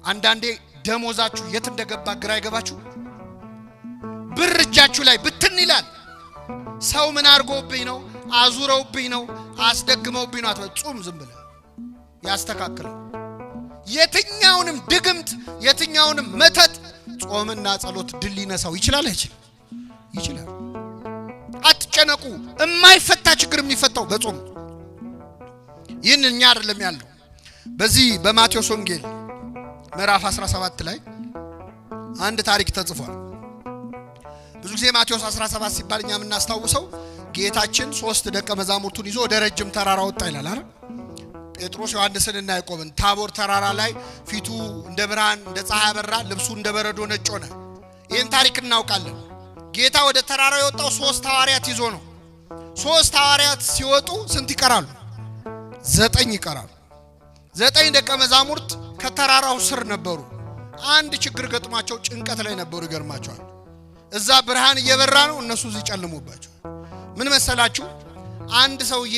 አንዳንዴ ደሞዛችሁ የት እንደገባ ግራ ይገባችሁ። ብር እጃችሁ ላይ ብትን ይላል። ሰው ምን አርጎብኝ ነው? አዙረውብኝ ነው? አስደግመውብኝ ነው? አትበጹም። ዝም ብለ ያስተካክለው። የትኛውንም ድግምት የትኛውንም መተት ጾምና ጸሎት ድል ሊነሳው ይችላል። ይችላል። አትጨነቁ። የማይፈታ ችግር የሚፈታው በጾም። ይህን እኛ አይደለም ያለው። በዚህ በማቴዎስ ወንጌል ምዕራፍ 17 ላይ አንድ ታሪክ ተጽፏል። ብዙ ጊዜ ማቴዎስ 17 ሲባል እኛ የምናስታውሰው ጌታችን 3 ደቀ መዛሙርቱን ይዞ ወደ ረጅም ተራራ ወጣ ይላል አይደል? ጴጥሮስ ዮሐንስንና ያዕቆብን ታቦር ተራራ ላይ ፊቱ እንደ ብርሃን እንደ ፀሐይ አበራ፣ ልብሱ እንደ በረዶ ነጭ ሆነ። ይህን ታሪክ እናውቃለን። ጌታ ወደ ተራራው የወጣው 3 ሐዋርያት ይዞ ነው። 3 ሐዋርያት ሲወጡ ስንት ይቀራሉ? 9 ይቀራሉ። 9 ደቀ መዛሙርት ከተራራው ስር ነበሩ። አንድ ችግር ገጥሟቸው ጭንቀት ላይ ነበሩ። ይገርማቸዋል። እዛ ብርሃን እየበራ ነው፣ እነሱ እዚህ ጨልሞባቸው። ምን መሰላችሁ? አንድ ሰውዬ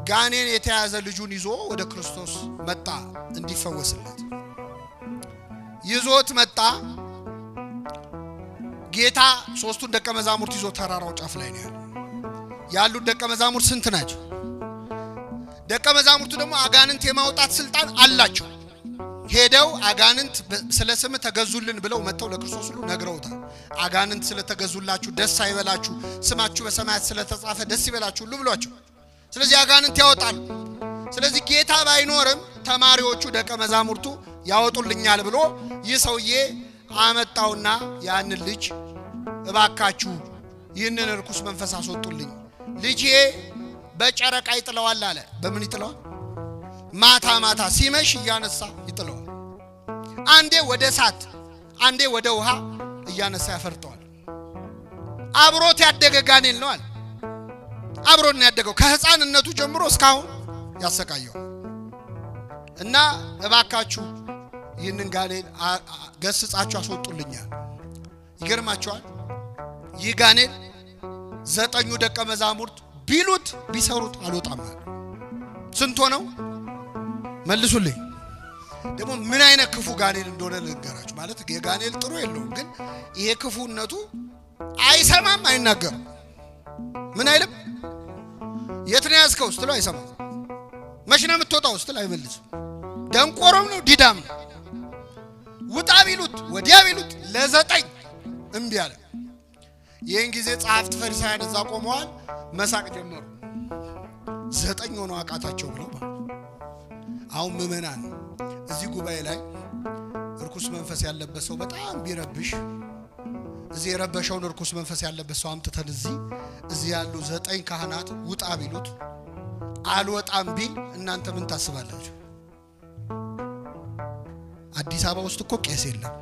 ጋኔን የተያዘ ልጁን ይዞ ወደ ክርስቶስ መጣ እንዲፈወስለት። ይዞት መጣ። ጌታ 3ቱን ደቀ መዛሙርት ይዞ ተራራው ጫፍ ላይ ነው ያሉት። ደቀ መዛሙርት ስንት ናቸው? ደቀ መዛሙርቱ ደግሞ አጋንንት የማውጣት ስልጣን አላቸው። ሄደው አጋንንት ስለ ስም ተገዙልን ብለው መተው ለክርስቶስ ሁሉ ነግረውታል። አጋንንት ስለ ተገዙላችሁ ደስ አይበላችሁ፣ ስማችሁ በሰማያት ስለ ተጻፈ ደስ ይበላችሁ ሁሉ ብሏቸው። ስለዚህ አጋንንት ያወጣሉ። ስለዚህ ጌታ ባይኖርም ተማሪዎቹ ደቀ መዛሙርቱ ያወጡልኛል ብሎ ይህ ሰውዬ አመጣውና ያንን ልጅ እባካችሁ ይህንን ርኩስ መንፈስ አስወጡልኝ፣ ልጄ በጨረቃ ይጥለዋል አለ። በምን ይጥለዋል? ማታ ማታ ሲመሽ እያነሳ ይጥለዋል። አንዴ ወደ እሳት አንዴ ወደ ውሃ እያነሳ ያፈርጠዋል። አብሮት ያደገ ጋኔል ነው አለ። አብሮን ያደገው ከህፃንነቱ ጀምሮ እስካሁን ያሰቃየው እና እባካችሁ ይህንን ጋኔል ገስጻችሁ አስወጡልኛል። ይገርማችኋል። ይህ ጋኔል 9 ደቀ መዛሙርት ቢሉት ቢሰሩት አልወጣም አለ። ስንት ሆነው? መልሱልኝ። ደግሞ ምን አይነት ክፉ ጋኔል እንደሆነ ልንገራችሁ። ማለት የጋኔል ጥሩ የለውም፣ ግን ይሄ ክፉነቱ አይሰማም፣ አይናገርም። ምን አይልም። የት ነው ያዝከው ስትለው አይሰማም። መች ነው የምትወጣው ስትለው አይመልስም። ደንቆሮም ነው፣ ዲዳም ነው። ውጣ ቢሉት ወዲያ ቢሉት ለ9 እምቢ አለ። ይህን ጊዜ ጸሐፍት ፈሪሳውያን እዛ ቆመዋል፣ መሳቅ ጀመሩ። 9 ሆነው አቃታቸው ብለው። አሁን ምዕመናን እዚህ ጉባኤ ላይ ርኩስ መንፈስ ያለበት ሰው በጣም ቢረብሽ፣ እዚህ የረበሸውን ርኩስ መንፈስ ያለበት ሰው አምጥተን እዚህ ያሉ 9 ካህናት ውጣ ቢሉት አልወጣም ቢል እናንተ ምን ታስባላችሁ? አዲስ አበባ ውስጥ እኮ ቄስ የለም።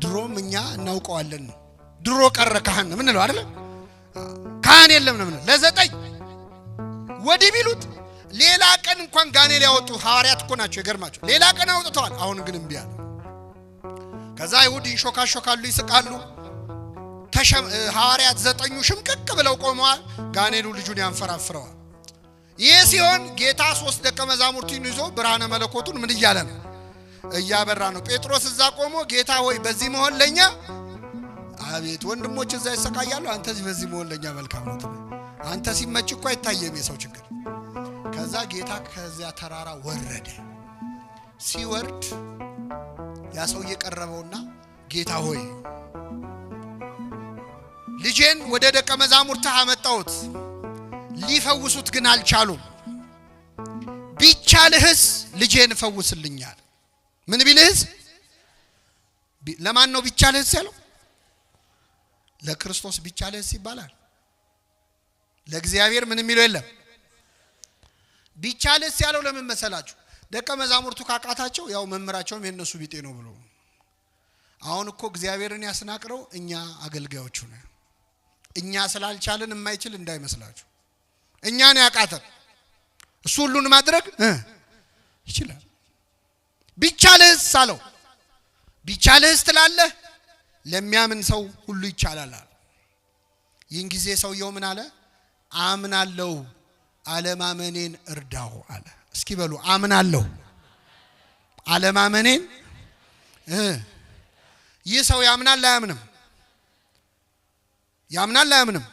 ድሮም እኛ እናውቀዋለን። ድሮ ቀረ ካህን ምን ነው አይደል? ካህን የለም ነው። ለ9 ወዲ ቢሉት ሌላ ቀን እንኳን ጋኔል ያወጡ ሐዋርያት እኮ ናቸው። ይገርማቸው። ሌላ ቀን አውጥተዋል። አሁን ግን እምቢ አለ። ከዛ ይሁድ ይሾካሾካሉ፣ ይስቃሉ። ሐዋርያት 9 ሽምቅቅ ብለው ቆመዋል። ጋኔሉ ልጁን ያንፈራፍረዋል። ይህ ሲሆን ጌታ 3 ደቀ መዛሙርቱን ይዞ ብርሃነ መለኮቱን ምን እያለ ነው? እያበራ ነው። ጴጥሮስ እዛ ቆሞ ጌታ ሆይ በዚህ መሆን ለኛ፣ አቤት ወንድሞች እዛ ይሰቃያሉ፣ አንተ በዚህ መሆን ለኛ መልካም ነው። አንተ ሲመጭ እኮ አይታየም የሰው ችግር። ከዛ ጌታ ከዚያ ተራራ ወረደ። ሲወርድ ያ ሰው እየቀረበውና ጌታ ሆይ ልጄን ወደ ደቀ መዛሙርትህ አመጣሁት፣ ሊፈውሱት ግን አልቻሉም። ቢቻልህስ ልጄን ፈውስልኛል። ምን ቢልህስ? ለማን ነው ቢቻልህስ ያለው? ለክርስቶስ ቢቻልህስ ይባላል። ለእግዚአብሔር ምን የሚለው የለም። ቢቻልህስ ያለው ለምን መሰላችሁ? ደቀ መዛሙርቱ ካቃታቸው ያው መምራቸውም የነሱ ቢጤ ነው ብሎ። አሁን እኮ እግዚአብሔርን ያስናቅረው እኛ አገልጋዮቹ ነን። እኛ ስላልቻለን የማይችል እንዳይመስላችሁ። እኛን ያቃተን እሱ ሁሉን ማድረግ ይችላል። ቢቻልህስ አለው። ቢቻልህስ ትላለህ? ለሚያምን ሰው ሁሉ ይቻላል አለ። ይህን ጊዜ ሰውየው ምን አለ? አምናለሁ፣ አለማመኔን እርዳው አለ። እስኪ በሉ አምናለሁ፣ አለማመኔን ይህ ሰው ያምናል አያምንም? ያምናል አያምንም?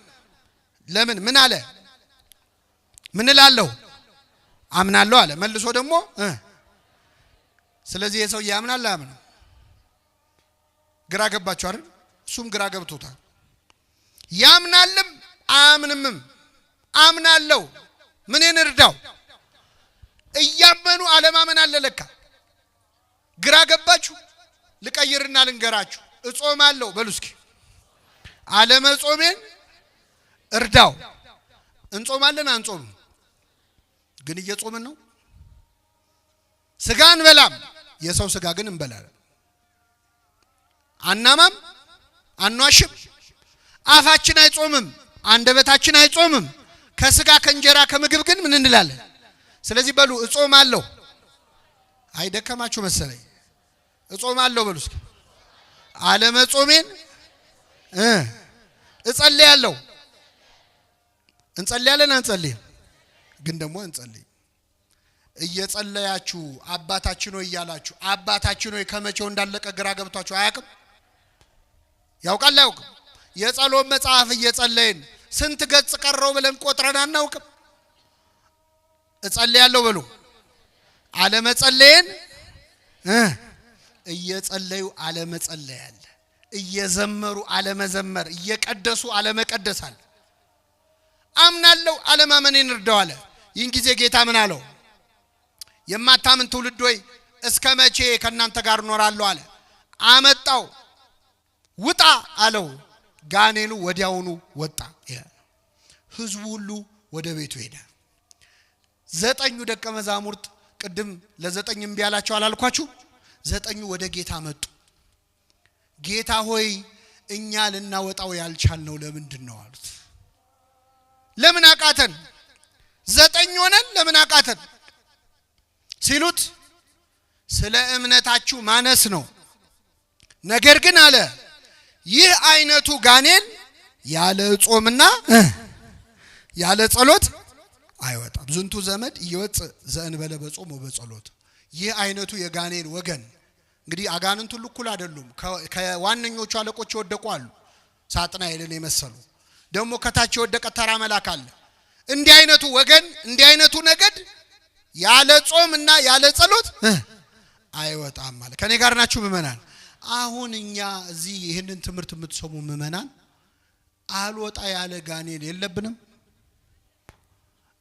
ለምን ምን አለ? ምን እላለሁ? አምናለሁ አለ። መልሶ ደግሞ ስለዚህ የሰው ያምናል አያምንም? ግራ ገባችሁ አይደል? እሱም ግራ ገብቶታል። ያምናልም አያምንምም። አምናለሁ ምንን እርዳው? እያመኑ አለማመን አለ ለካ። ግራ ገባችሁ? ልቀይርና ልንገራችሁ። እጾማለሁ በሉ እስኪ። አለመጾሜን እርዳው። እንጾማለን አንጾም ግን እየጾምን ነው። ስጋ እንበላም፣ የሰው ስጋ ግን እንበላለን። አናማም፣ አንዋሽም፣ አፋችን አይጾምም፣ አንደበታችን አይጾምም። ከስጋ ከእንጀራ ከምግብ ግን ምን እንላለን? ስለዚህ በሉ እጾማለሁ። አይደከማችሁ መሰለኝ። እጾማለሁ በሉ እስኪ። አለመጾሜን እጸልያለሁ። እንጸልያለን አንጸልይም? ግን ደግሞ እንጸልይ። እየጸለያችሁ አባታችን ሆይ እያላችሁ አባታችን ሆይ ከመቼው እንዳለቀ ግራ ገብቷችሁ አያውቅም? ያውቃል አያውቅም? የጸሎት መጽሐፍ እየጸለይን ስንት ገጽ ቀረው ብለን ቆጥረን አናውቅም? እጸልያለሁ በሉ። አለመጸለይን እየጸለዩ አለመጸለይ አለ። እየዘመሩ አለመዘመር፣ እየቀደሱ አለመቀደስ አለ። አምናለሁ አለማመኔን እርዳው አለ። ይህን ጊዜ ጌታ ምን አለው? የማታምን ትውልድ ሆይ እስከ መቼ ከእናንተ ጋር እኖራለሁ አለ። አመጣው፣ ውጣ አለው። ጋኔኑ ወዲያውኑ ወጣ። ህዝቡ ሁሉ ወደ ቤቱ ሄደ። 9 ደቀ መዛሙርት ቅድም ለ9 እምቢ አላቸው አላልኳችሁ? 9 ወደ ጌታ መጡ። ጌታ ሆይ እኛ ልናወጣው ያልቻልነው ለምንድን ነው አሉት። ለምን አቃተን? 9 ሆነን ለምን አቃተን ሲሉት ስለ እምነታችሁ ማነስ ነው። ነገር ግን አለ ይህ አይነቱ ጋኔን ያለ ጾምና ያለ ጸሎት አይወጣም። ዝንቱ ዘመድ ይወጽ ዘእንበለ በጾም ወበጸሎት። ይህ አይነቱ የጋኔን ወገን እንግዲህ አጋንንቱ እኩል አይደሉም። ከዋነኞቹ አለቆች ይወደቁ አሉ፣ ሳጥናኤልን የመሰሉ ደግሞ ከታች የወደቀ ተራ መልአክ አለ። እንዲህ አይነቱ ወገን እንዲህ አይነቱ ነገድ ያለ ጾምና ያለ ጸሎት አይወጣም ማለት። ከኔ ጋር ናችሁ ምእመናን? አሁን እኛ እዚህ ይሄንን ትምህርት የምትሰሙ ምእመናን አልወጣ ያለ ጋኔን የለብንም?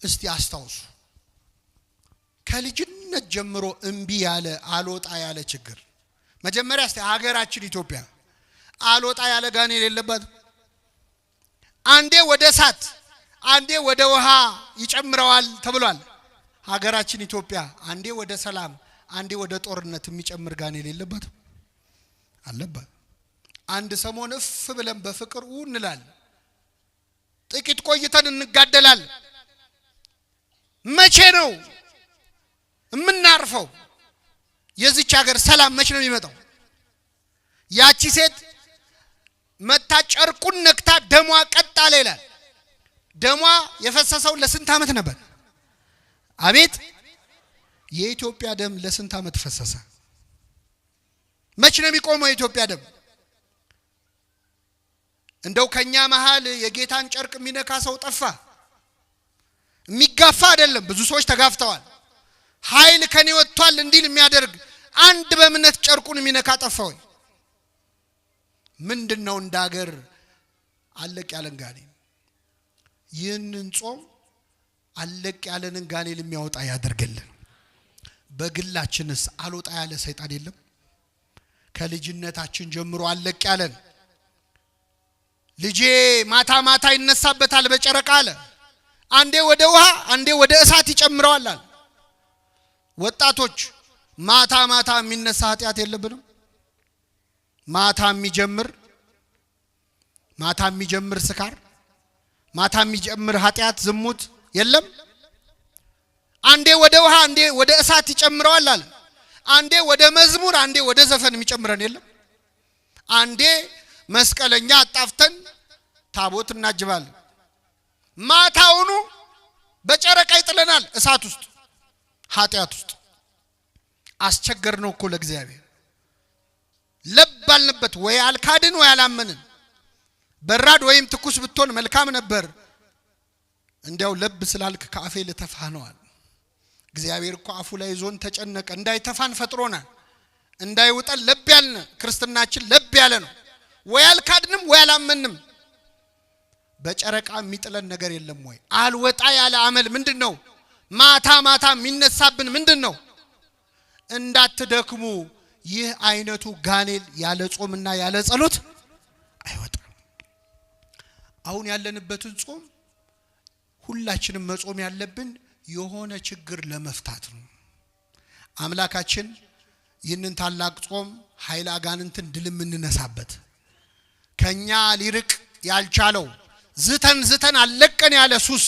እስቲ አስታውሱ። ከልጅነት ጀምሮ እምቢ ያለ አልወጣ ያለ ችግር መጀመሪያ እስቲ ሀገራችን ኢትዮጵያ አልወጣ ያለ ጋኔን የለባትም? አንዴ ወደ እሳት አንዴ ወደ ውሃ ይጨምረዋል ተብሏል። ሀገራችን ኢትዮጵያ አንዴ ወደ ሰላም አንዴ ወደ ጦርነት የሚጨምር ጋኔን የለባትም? አለባት። አንድ ሰሞን እፍ ብለን በፍቅር እንላለን፣ ጥቂት ቆይተን እንጋደላለን። መቼ ነው የምናርፈው? የዚች ሀገር ሰላም መቼ ነው የሚመጣው? ያቺ ሴት መታ ጨርቁን ነክታ ደሟ ቀጥ አለ ይላል። ደሟ የፈሰሰው ለስንት ዓመት ነበር? አቤት! የኢትዮጵያ ደም ለስንት ዓመት ፈሰሰ? መቼ ነው የሚቆመው የኢትዮጵያ ደም? እንደው ከኛ መሃል የጌታን ጨርቅ የሚነካ ሰው ጠፋ? የሚጋፋ አይደለም፣ ብዙ ሰዎች ተጋፍተዋል። ኃይል ከኔ ወጥቷል እንዲል የሚያደርግ አንድ በእምነት ጨርቁን የሚነካ ጠፋ ወይ? ምንድነው እንደ ሀገር አለቅ ያለን ጋኔን? ይህንን ጾም አለቅ ያለንን ጋኔን የሚያወጣ ያደርግልን። በግላችንስ አልወጣ ያለ ሰይጣን የለም? ከልጅነታችን ጀምሮ አለቅ ያለን ልጄ ማታ ማታ ይነሳበታል በጨረቃ አለ። አንዴ ወደ ውሃ አንዴ ወደ እሳት ይጨምረዋል አለ። ወጣቶች ማታ ማታ የሚነሳ ኃጢአት የለብንም? ማታ የሚጀምር ስካር፣ ማታ የሚጀምር ኃጢአት ዝሙት የለም? አንዴ ወደ ውሃ አንዴ ወደ እሳት ይጨምረዋል አለ። አንዴ ወደ መዝሙር አንዴ ወደ ዘፈን የሚጨምረን የለም? አንዴ መስቀለኛ አጣፍተን ታቦት እናጅባለን። ማታውኑ በጨረቃ ይጥለናል እሳት ውስጥ ኃጢአት ውስጥ። አስቸገርነው እኮ ለእግዚአብሔር። ለብ አልንበት፣ ወይ አልካድን ወይ አላመንን። በራድ ወይም ትኩስ ብትሆን መልካም ነበር፣ እንዲያው ለብ ስላልክ ከአፌ ልተፋህ ነው አለ። እግዚአብሔር እኮ አፉ ላይ ዞን ተጨነቀ። እንዳይተፋን ፈጥሮናል። እንዳይውጠን ለብ ያልን ክርስትናችን ለብ ያለ ነው። ወይ አልካድንም ወይ አላመንም። በጨረቃ የሚጥለን ነገር የለም ወይ? አልወጣ ያለ አመል ምንድነው? ማታ ማታ የሚነሳብን ምንድነው? እንዳትደክሙ ይህ አይነቱ ጋኔል ያለ ጾምና ያለ ጸሎት አይወጣም። አሁን ያለንበትን ጾም ሁላችንም መጾም ያለብን የሆነ ችግር ለመፍታት ነው። አምላካችን ይህንን ታላቅ ጾም ኃይለ አጋንንትን ድል የምንነሳበት ከኛ ሊርቅ ያልቻለው ዝተን አለቀን ያለ ሱስ፣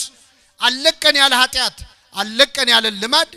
አለቀን ያለ ኃጢአት፣ አለቀን ያለ ልማድ